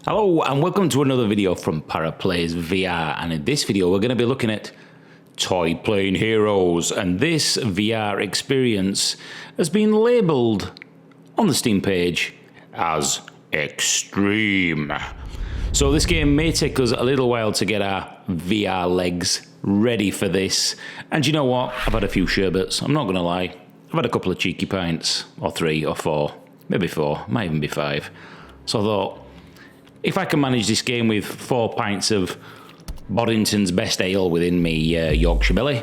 Hello and welcome to another video from Paraplays VR, and in this video we're going to be looking at Toy Plane Heroes, and this VR experience has been labelled on the Steam page as Extreme. So this game may take us a little while to get our VR legs ready for this, and you know what, I've had a few sherbets, I'm not going to lie, I've had a couple of cheeky pints, or 3 or 4, maybe 4, might even be 5, so I thought, if I can manage this game with 4 pints of Boddington's best ale within me Yorkshire Belly,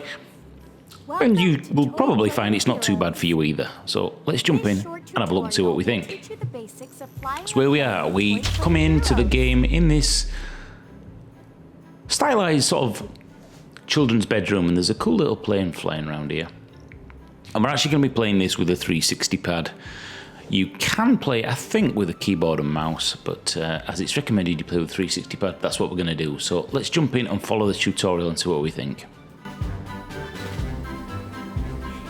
then you will probably find it's not too bad for you either. So let's jump in and have a look and see what we think. So where we are, we come into the game in this stylized sort of children's bedroom, and there's a cool little plane flying around here. And we're actually going to be playing this with a 360 pad. You can play, I think, with a keyboard and mouse, but as it's recommended you play with a 360 pad, that's what we're going to do. So let's jump in and follow the tutorial and see what we think.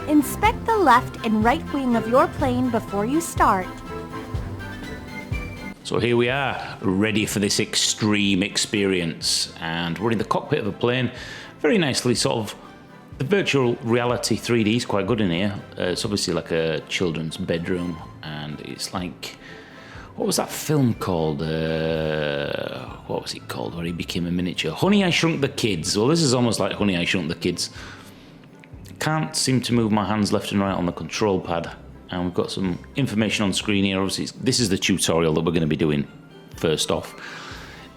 Inspect the left and right wing of your plane before you start. So here we are, ready for this extreme experience, and we're in the cockpit of a plane. Very nicely sort of, the virtual reality 3D is quite good in here. It's obviously like a children's bedroom, and it's like, what was that film called? What was it called where he became a miniature? Honey, I Shrunk the Kids. Well, this is almost like Honey, I Shrunk the Kids. Can't seem to move my hands left and right on the control pad, and we've got some information on screen here. Obviously, this is the tutorial that we're going to be doing first off,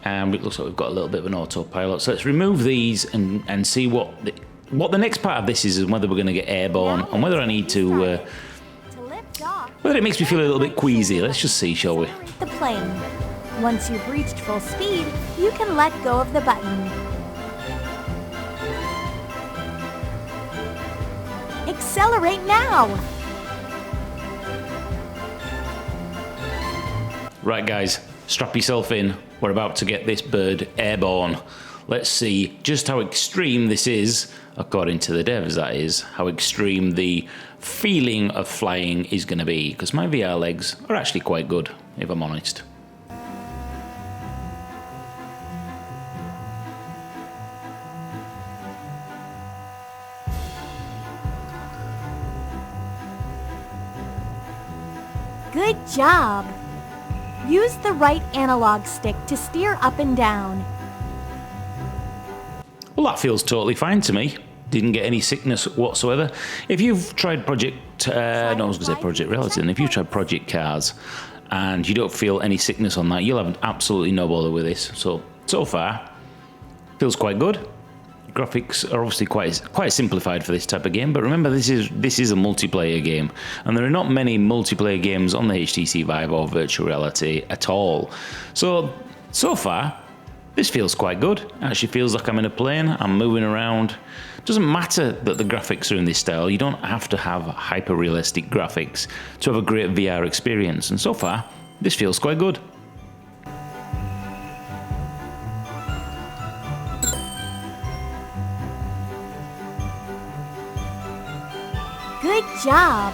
and it looks like we've got a little bit of an autopilot. So let's remove these and see what the next part of this is, and whether we're going to get airborne, and whether I need to, whether it makes me feel a little bit queasy. Let's just see, shall we? The plane. Once you've reached full speed, you can let go of the button. Accelerate now! Right guys, strap yourself in. We're about to get this bird airborne. Let's see just how extreme this is, according to the devs that is, how extreme the feeling of flying is going to be, because my VR legs are actually quite good, if I'm honest. Good job! Use the right analog stick to steer up and down. Well, that feels totally fine to me. Didn't get any sickness whatsoever. If you've tried Project Reality, and if you've tried Project Cars and you don't feel any sickness on that, you'll have absolutely no bother with this. So far, feels quite good. Graphics are obviously quite simplified for this type of game, but remember this is a multiplayer game, and there are not many multiplayer games on the HTC Vive or virtual reality at all. So far, this feels quite good. It actually feels like I'm in a plane, I'm moving around. It doesn't matter that the graphics are in this style, you don't have to have hyper-realistic graphics to have a great VR experience, and so far, this feels quite good. Good job!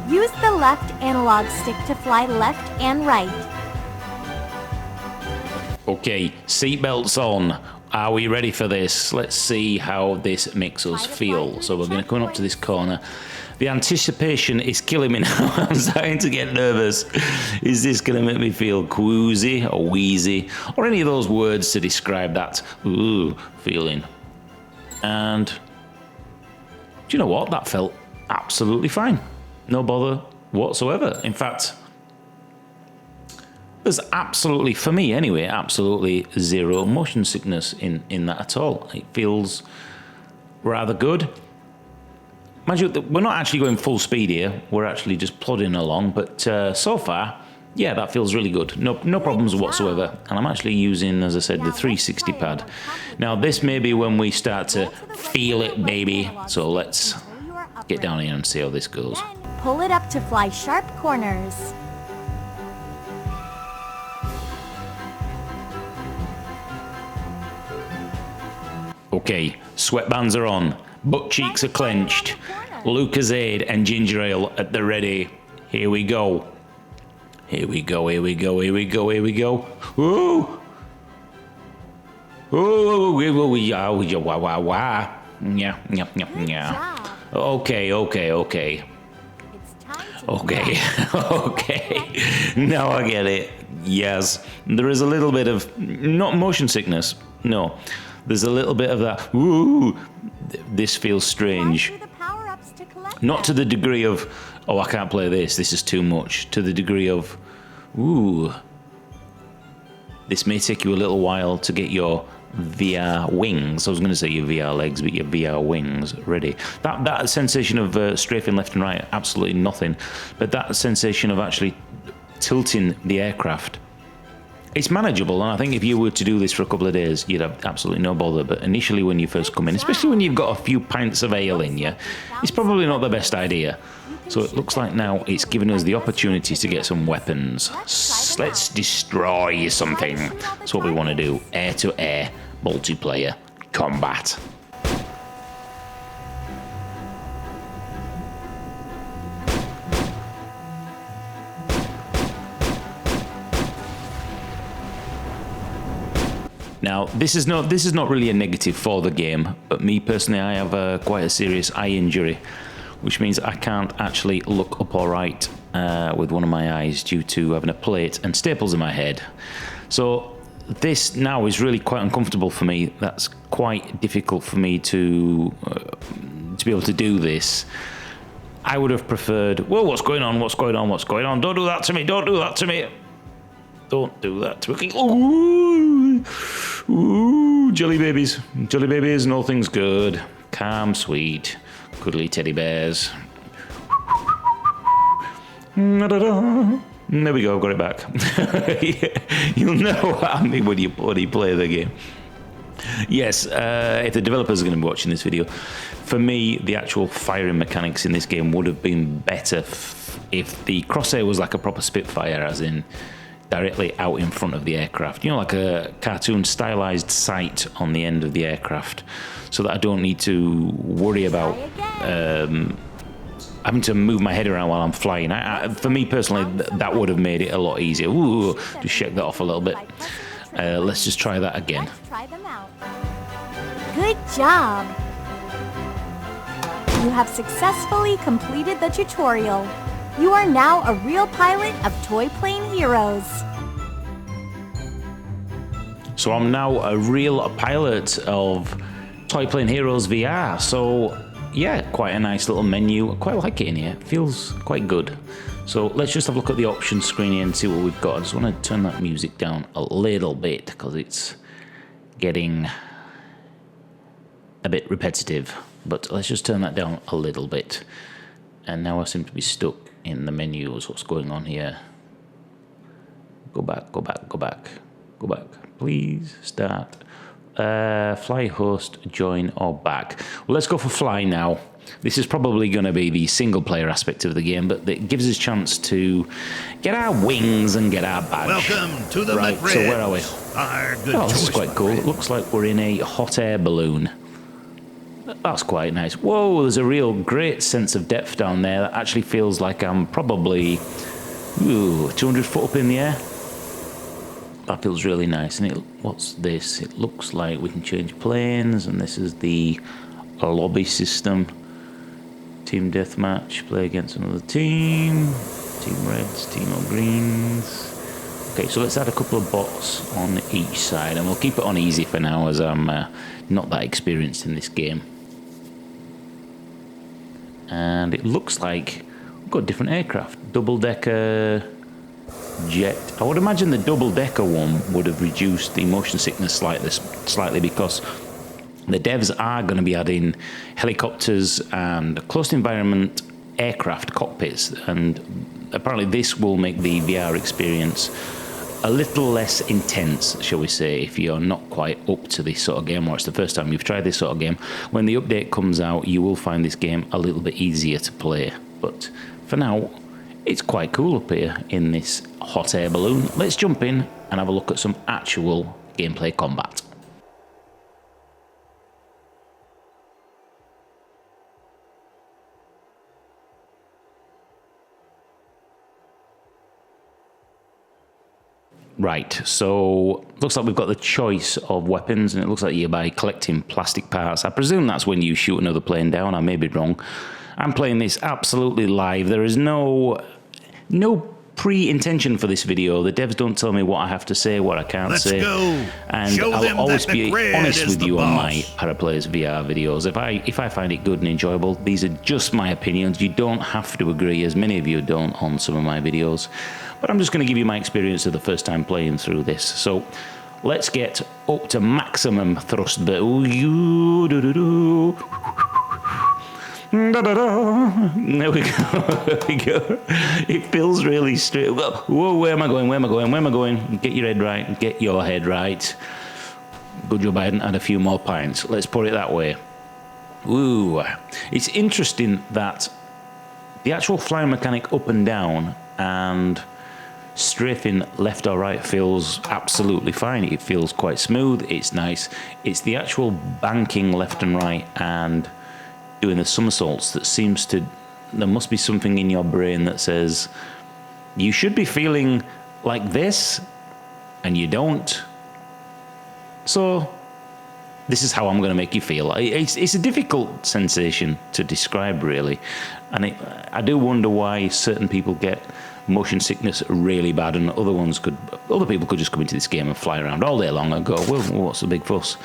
Use the left analog stick to fly left and right. Okay, seatbelts on. Are we ready for this? Let's see how this makes us feel. So we're going to come up to this corner. The anticipation is killing me now. I'm starting to get nervous. Is this going to make me feel quoozy or wheezy, or any of those words to describe that feeling? And do you know what? That felt absolutely fine. No bother whatsoever. In fact, there's absolutely, for me anyway, absolutely zero motion sickness in that at all. It feels rather good. Mind you, we're not actually going full speed here. We're actually just plodding along. But so far, yeah, that feels really good. No problems whatsoever. And I'm actually using, as I said, the 360 pad. Now, this may be when we start to feel it, baby. So let's get down here and see how this goes. Pull it up to fly sharp corners. Okay, sweatbands are on, butt cheeks are clenched, Lucozade and ginger ale at the ready. Here we go. Here we go, here we go, here we go, here we go. Whoa! Oh, yeah, wow, wow, wow. Yeah, yeah, yeah, yeah. Okay, okay, okay. It's time to Okay, okay. Now I get it. Yes, there is a little bit of, not motion sickness, no. There's a little bit of that, ooh, this feels strange. through the power-ups to collect Not to them. the degree of, oh, I can't play this is too much. To the degree of, ooh, this may take you a little while to get your VR wings. I was going to say your VR legs, but your VR wings ready. That sensation of strafing left and right, absolutely nothing. But that sensation of actually tilting the aircraft, it's manageable. And I think if you were to do this for a couple of days, you'd have absolutely no bother. But initially when you first come in, especially when you've got a few pints of ale in you, it's probably not the best idea. So it looks like now it's given us the opportunity to get some weapons. Let's destroy something. That's what we want to do. Air-to-air multiplayer combat. Now, this is not really a negative for the game, but me personally, I have quite a serious eye injury, which means I can't actually look up or right with one of my eyes due to having a plate and staples in my head. So this now is really quite uncomfortable for me. That's quite difficult for me to be able to do this. I would have preferred, whoa, what's going on, what's going on, what's going on? Don't do that to me, don't do that to me. Don't do that to me. Ooh, ooh, jelly babies, and all things good. Calm, sweet, cuddly teddy bears. There we go, got it back. You'll know what I mean when you play the game. Yes, if the developers are going to be watching this video, for me, the actual firing mechanics in this game would have been better if the crosshair was like a proper Spitfire, as in directly out in front of the aircraft. You know, like a cartoon stylized sight on the end of the aircraft, so that I don't need to worry about having to move my head around while I'm flying. For me personally, that would have made it a lot easier. Ooh, just shake that off a little bit. Let's just try that again. Let's try them out. Good job! You have successfully completed the tutorial. You are now a real pilot of Toy Plane Heroes. So I'm now a real pilot of Toy Plane Heroes VR. So yeah, quite a nice little menu. I quite like it in here. It feels quite good. So let's just have a look at the options screen here and see what we've got. I just want to turn that music down a little bit because it's getting a bit repetitive. But let's just turn that down a little bit. And now I seem to be stuck in the menus. What's going on here? Go back, go back, go back, go back. Please start. Fly, host, join, or back. Well, let's go for fly now. This is probably going to be the single player aspect of the game, but it gives us a chance to get our wings and get our badge. Welcome to the right, so where are we? Oh, this is quite cool. It looks like we're in a hot air balloon. That's quite nice. Whoa, there's a real great sense of depth down there. That actually feels like I'm probably 200 foot up in the air. That feels really nice. And what's this? It looks like we can change planes, and this is the lobby system. Team deathmatch, play against another team. Team reds, team or greens. Okay, so let's add a couple of bots on each side, and we'll keep it on easy for now, as I'm not that experienced in this game. And it looks like we've got different aircraft. Double-decker jet. I would imagine the double-decker one would have reduced the motion sickness slightly because the devs are going to be adding helicopters and closed environment aircraft cockpits, and apparently this will make the VR experience a little less intense, shall we say, if you're not quite up to this sort of game, or it's the first time you've tried this sort of game. When the update comes out, you will find this game a little bit easier to play. But for now, it's quite cool up here in this hot air balloon. Let's jump in and have a look at some actual gameplay combat. Right, so looks like we've got the choice of weapons, and it looks like you're by collecting plastic parts. I presume that's when you shoot another plane down. I may be wrong. I'm playing this absolutely live. There is no pre-intention for this video. The devs don't tell me what I have to say, what I can't say. Let's go. And Show I'll them always that be the grid honest is with the you on boss. my Paraplayers VR videos. If I find it good and enjoyable, these are just my opinions. You don't have to agree, as many of you don't on some of my videos. But I'm just going to give you my experience of the first time playing through this. So let's get up to maximum thrust. There we go. There we go. It feels really straight. Whoa, where am I going? Where am I going? Where am I going? Get your head right. Get your head right. Good job I hadn't had a few more pints. Let's put it that way. Ooh. It's interesting that the actual flying mechanic up and down and strafing left or right feels absolutely fine. It feels quite smooth. It's nice. It's the actual banking left and right and doing the somersaults that seems to, there must be something in your brain that says you should be feeling like this and you don't. So this is how I'm going to make you feel. It's a difficult sensation to describe, really, and I do wonder why certain people get motion sickness really bad and other people could just come into this game and fly around all day long and go, well, what's the big fuss?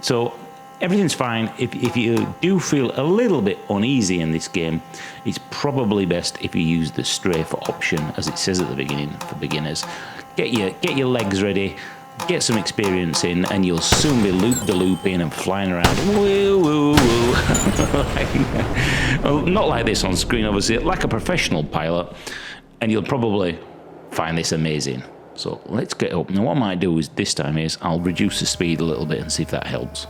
So everything's fine. If you do feel a little bit uneasy in this game, it's probably best if you use the strafe option, as it says at the beginning for beginners. Get your legs ready, get some experience in, and you'll soon be loop-de-looping and flying around. Woo, woo, woo. Well, not like this on screen, obviously, like a professional pilot, and you'll probably find this amazing. So let's get up. Now what I might do is this time is I'll reduce the speed a little bit and see if that helps.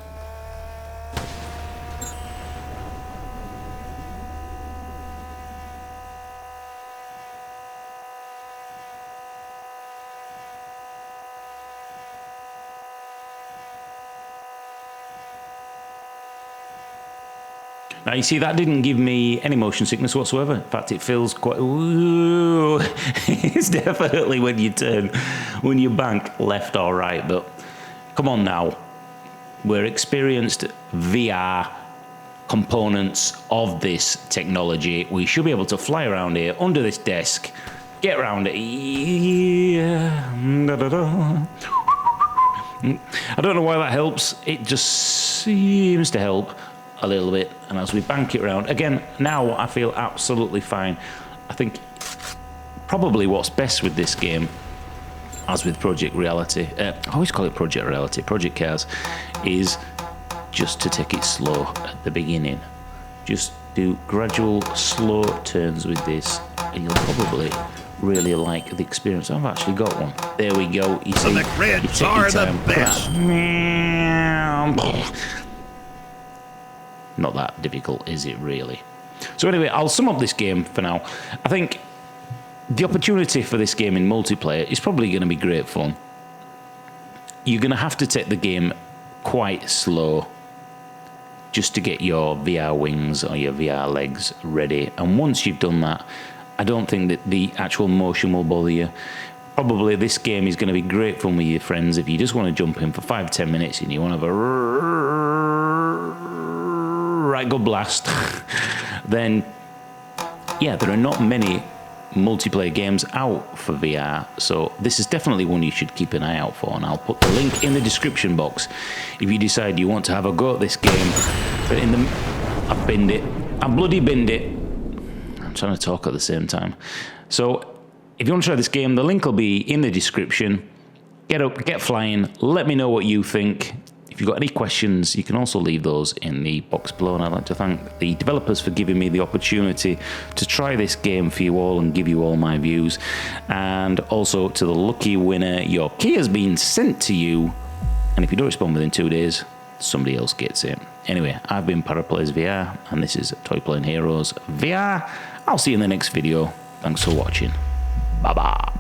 Now you see that didn't give me any motion sickness whatsoever. In fact, it feels quite, ooh, it's definitely when you bank left or right, but come on now. We're experienced VR components of this technology. We should be able to fly around here under this desk, get around it. Yeah. I don't know why that helps. It just seems to help a little bit, and as we bank it around again, now I feel absolutely fine. I think probably what's best with this game, as with Project Reality, I always call it Project Reality, Project Cars, is just to take it slow at the beginning. Just do gradual slow turns with this and you'll probably really like the experience. I've actually got one. There we go. You see, the grids are the best. Not that difficult, is it really? So anyway, I'll sum up this game for now. I think the opportunity for this game in multiplayer is probably going to be great fun. You're going to have to take the game quite slow just to get your VR wings or your VR legs ready. And once you've done that, I don't think that the actual motion will bother you. Probably this game is going to be great fun with your friends if you just want to jump in for 5-10 minutes and you want to have a right good blast. Then, yeah, there are not many multiplayer games out for VR, so this is definitely one you should keep an eye out for, and I'll put the link in the description box if you decide you want to have a go at this game. But I've binned it. I bloody binned it. I'm trying to talk at the same time. So if you want to try this game, the link will be in the description. Get up, get flying, let me know what you think. If you've got any questions, you can also leave those in the box below, and I'd like to thank the developers for giving me the opportunity to try this game for you all and give you all my views. And also to the lucky winner, your key has been sent to you, and if you don't respond within 2 days, somebody else gets it. Anyway, I've been Paraplayers VR, and this is Toy Playing Heroes VR. I'll see you in the next video. Thanks for watching. Bye-bye.